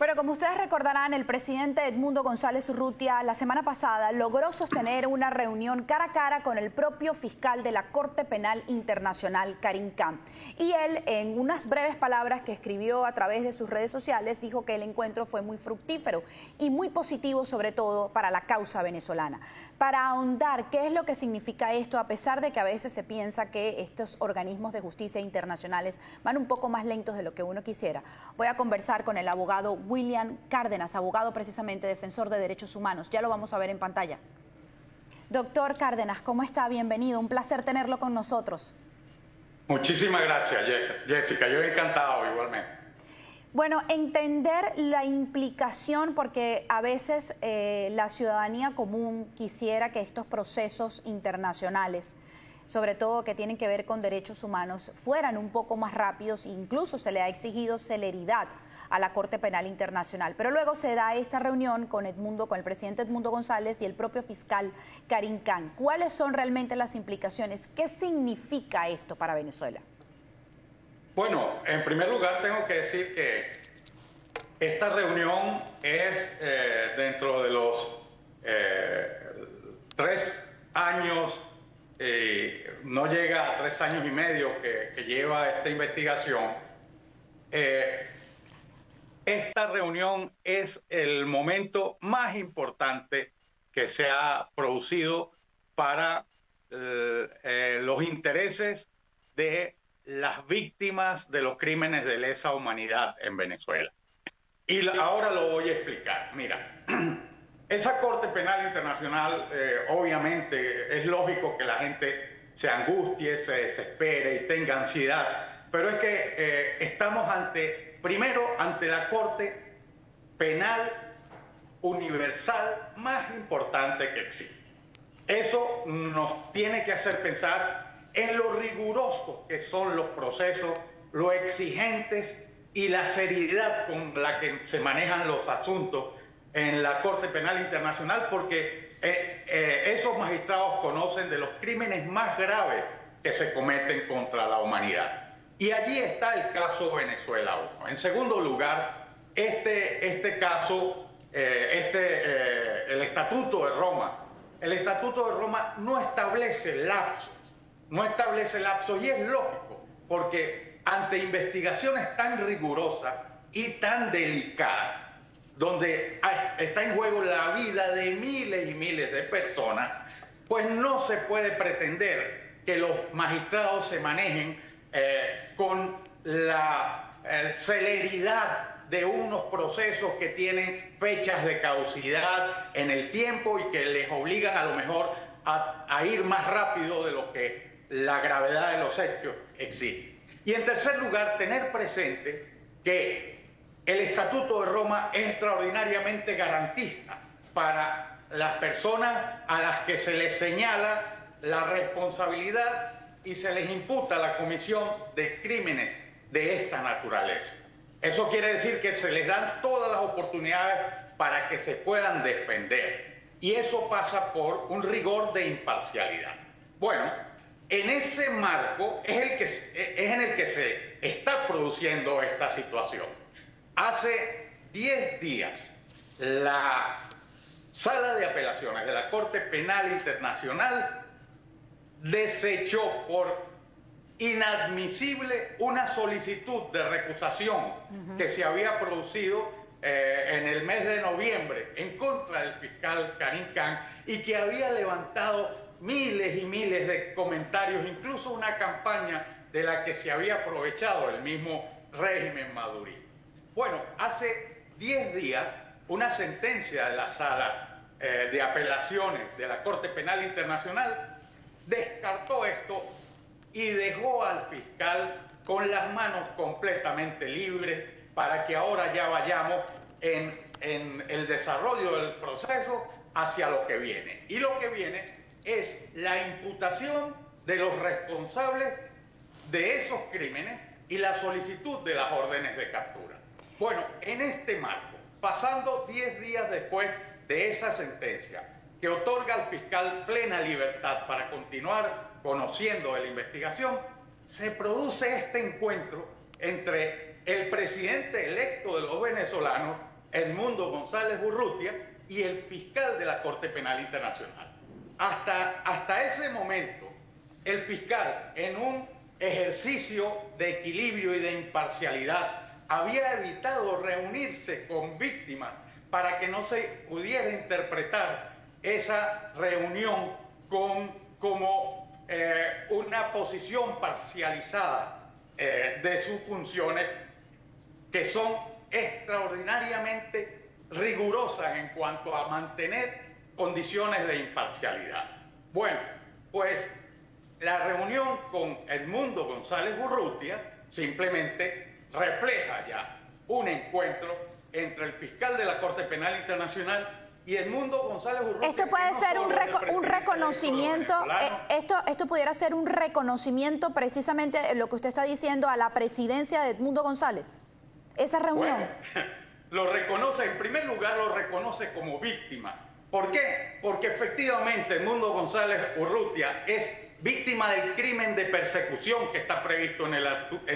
Pero como ustedes recordarán, el presidente Edmundo González Urrutia la semana pasada logró sostener una reunión cara a cara con el propio fiscal de la Corte Penal Internacional, Karim Khan. Y él, en unas breves palabras que escribió a través de sus redes sociales, dijo que el encuentro fue muy fructífero y muy positivo, sobre todo para la causa venezolana. Para ahondar qué es lo que significa esto, a pesar de que a veces se piensa que estos organismos de justicia internacionales van un poco más lentos de lo que uno quisiera, voy a conversar con el abogado William Cárdenas, abogado precisamente defensor de derechos humanos. Ya lo vamos a ver en pantalla. Doctor Cárdenas, ¿cómo está? Bienvenido, un placer tenerlo con nosotros. Muchísimas gracias, Jessica. Yo encantado igualmente. Bueno, entender la implicación, porque a veces la ciudadanía común quisiera que estos procesos internacionales, sobre todo que tienen que ver con derechos humanos, fueran un poco más rápidos. Incluso se le ha exigido celeridad a la Corte Penal Internacional. Pero luego se da esta reunión con el presidente Edmundo González y el propio fiscal Karim Khan. ¿Cuáles son realmente las implicaciones? ¿Qué significa esto para Venezuela? Bueno, en primer lugar tengo que decir que esta reunión es dentro de los 3 años, no llega a 3 años y medio que lleva esta investigación. Esta reunión es el momento más importante que se ha producido para los intereses de las víctimas de los crímenes de lesa humanidad en Venezuela. Y ahora lo voy a explicar. Mira, esa Corte Penal Internacional, obviamente es lógico que la gente se angustie, se desespere y tenga ansiedad, pero es que estamos primero ante la Corte Penal Universal más importante que existe. Eso nos tiene que hacer pensar en lo rigurosos que son los procesos, lo exigentes y la seriedad con la que se manejan los asuntos en la Corte Penal Internacional, porque esos magistrados conocen de los crímenes más graves que se cometen contra la humanidad. Y allí está el caso Venezuela 1. En segundo lugar, este caso, el Estatuto de Roma. El Estatuto de Roma no establece lapsos. No establece lapsos y es lógico, porque ante investigaciones tan rigurosas y tan delicadas, donde está en juego la vida de miles y miles de personas, pues no se puede pretender que los magistrados se manejen con la celeridad de unos procesos que tienen fechas de caducidad en el tiempo y que les obligan a lo mejor a ir más rápido de lo que la gravedad de los hechos exige. Y en tercer lugar, tener presente que el Estatuto de Roma es extraordinariamente garantista para las personas a las que se les señala la responsabilidad y se les imputa la comisión de crímenes de esta naturaleza. Eso quiere decir que se les dan todas las oportunidades para que se puedan defender. Y eso pasa por un rigor de imparcialidad. Bueno, en ese marco es en el que se está produciendo esta situación. Hace 10 días, la Sala de Apelaciones de la Corte Penal Internacional desechó por inadmisible una solicitud de recusación que se había producido en el mes de noviembre en contra del fiscal Karim Khan y que había levantado miles y miles de comentarios, incluso una campaña de la que se había aprovechado el mismo régimen madurista. Bueno, hace 10 días una sentencia de la Sala de Apelaciones de la Corte Penal Internacional descartó esto y dejó al fiscal con las manos completamente libres para que ahora ya vayamos en el desarrollo del proceso hacia lo que viene. Y lo que viene es la imputación de los responsables de esos crímenes y la solicitud de las órdenes de captura. Bueno, en este marco, pasando 10 días después de esa sentencia que otorga al fiscal plena libertad para continuar conociendo de la investigación, se produce este encuentro entre el presidente electo de los venezolanos Edmundo González Urrutia y el fiscal de la Corte Penal Internacional. Hasta ese momento, el fiscal, en un ejercicio de equilibrio y de imparcialidad, había evitado reunirse con víctimas para que no se pudiera interpretar esa reunión como una posición parcializada de sus funciones, que son extraordinariamente rigurosas en cuanto a mantener condiciones de imparcialidad. Bueno, pues la reunión con Edmundo González Urrutia simplemente refleja ya un encuentro entre el fiscal de la Corte Penal Internacional y Edmundo González Urrutia. Esto puede ser un reconocimiento, esto pudiera ser un reconocimiento precisamente lo que usted está diciendo a la presidencia de Edmundo González, esa reunión. Bueno, lo reconoce, en primer lugar lo reconoce como víctima. ¿Por qué? Porque efectivamente Edmundo González Urrutia es víctima del crimen de persecución que está previsto en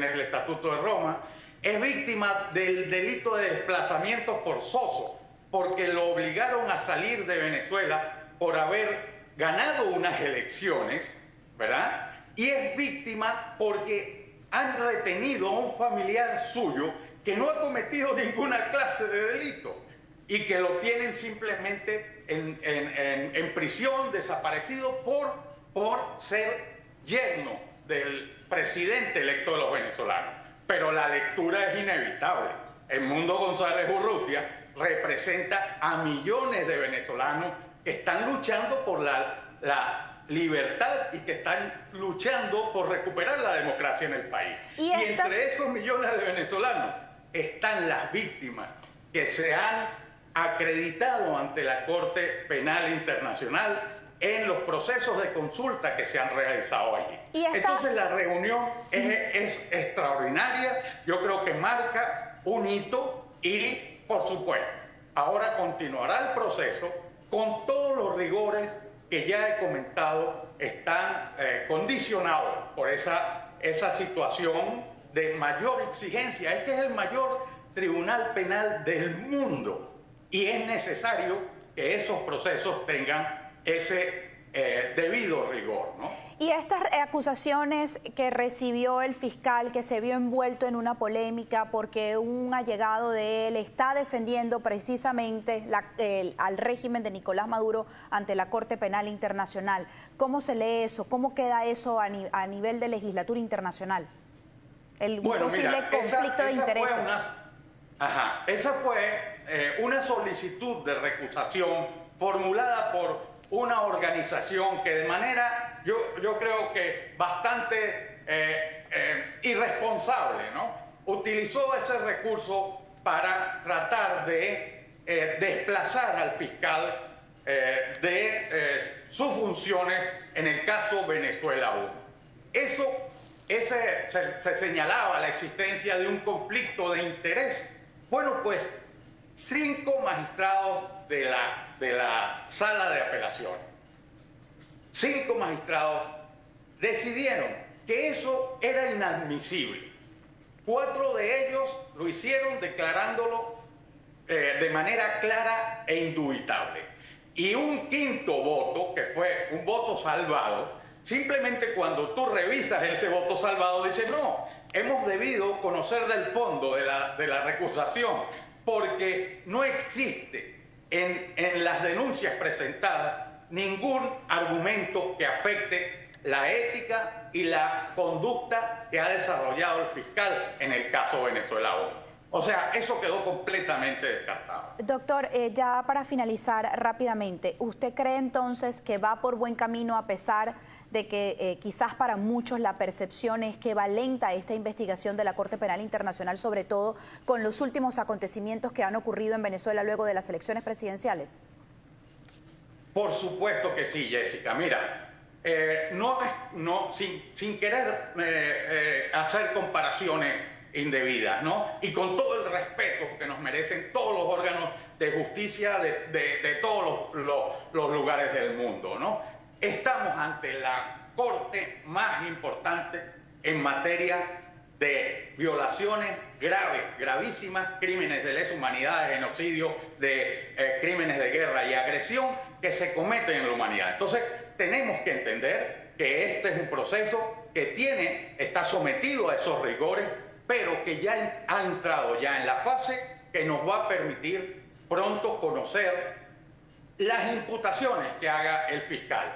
el Estatuto de Roma, es víctima del delito de desplazamiento forzoso, porque lo obligaron a salir de Venezuela por haber ganado unas elecciones, ¿verdad? Y es víctima porque han retenido a un familiar suyo que no ha cometido ninguna clase de delito y que lo tienen simplemente en prisión, desaparecido por ser yerno del presidente electo de los venezolanos. Pero la lectura es inevitable. Edmundo González Urrutia representa a millones de venezolanos que están luchando por la libertad y que están luchando por recuperar la democracia en el país. Y entre esos millones de venezolanos están las víctimas que se han acreditado ante la Corte Penal Internacional en los procesos de consulta que se han realizado allí. Entonces la reunión es extraordinaria, yo creo que marca un hito y, por supuesto, ahora continuará el proceso con todos los rigores que ya he comentado, están condicionados por esa situación de mayor exigencia. Este es el mayor tribunal penal del mundo y es necesario que esos procesos tengan ese debido rigor, ¿no? Y estas acusaciones que recibió el fiscal, que se vio envuelto en una polémica porque un allegado de él está defendiendo precisamente al régimen de Nicolás Maduro ante la Corte Penal Internacional, ¿cómo se lee eso? ¿Cómo queda eso a nivel de legislatura internacional? El posible conflicto de intereses. Esa fue una solicitud de recusación formulada por una organización que de manera, yo creo que bastante irresponsable, ¿no? Utilizó ese recurso para tratar de desplazar al fiscal de sus funciones en el caso Venezuela 1. Se señalaba la existencia de un conflicto de interés. Bueno, pues 5 magistrados de la sala de apelación, 5 magistrados decidieron que eso era inadmisible. 4 de ellos lo hicieron declarándolo de manera clara e indubitable. Y un 5.º voto, que fue un voto salvado, simplemente cuando tú revisas ese voto salvado, dices, no, hemos debido conocer del fondo de la recusación, porque no existe en las denuncias presentadas ningún argumento que afecte la ética y la conducta que ha desarrollado el fiscal en el caso Venezuela 1. O sea, eso quedó completamente descartado. Doctor, ya para finalizar rápidamente, ¿usted cree entonces que va por buen camino a pesar de que quizás para muchos la percepción es que va lenta esta investigación de la Corte Penal Internacional, sobre todo con los últimos acontecimientos que han ocurrido en Venezuela luego de las elecciones presidenciales? Por supuesto que sí, Jessica. Mira, sin querer hacer comparaciones indebidas, ¿no? Y con todo el respeto que nos merecen todos los órganos de justicia de todos los lugares del mundo, ¿no? Estamos ante la corte más importante en materia de violaciones graves, gravísimas, crímenes de lesa humanidad, de genocidio, de crímenes de guerra y agresión que se cometen en la humanidad. Entonces, tenemos que entender que este es un proceso que está sometido a esos rigores, pero que ya ha entrado ya en la fase que nos va a permitir pronto conocer las imputaciones que haga el fiscal.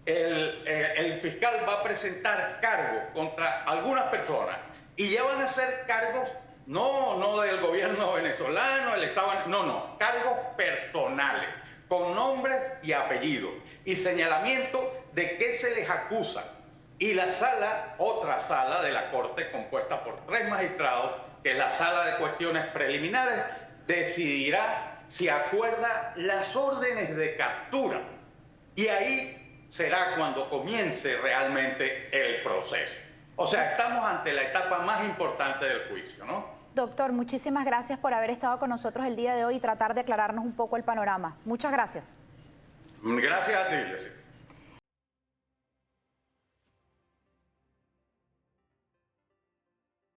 El fiscal va a presentar cargos contra algunas personas y ya van a ser cargos no del gobierno venezolano, el Estado, no, cargos personales, con nombres y apellidos y señalamiento de qué se les acusa. Y la sala, otra sala de la Corte compuesta por 3 magistrados, que es la sala de cuestiones preliminares, decidirá si acuerda las órdenes de captura. Y ahí será cuando comience realmente el proceso. O sea, estamos ante la etapa más importante del juicio, ¿no? Doctor, muchísimas gracias por haber estado con nosotros el día de hoy y tratar de aclararnos un poco el panorama. Muchas gracias. Gracias a ti, Jessica.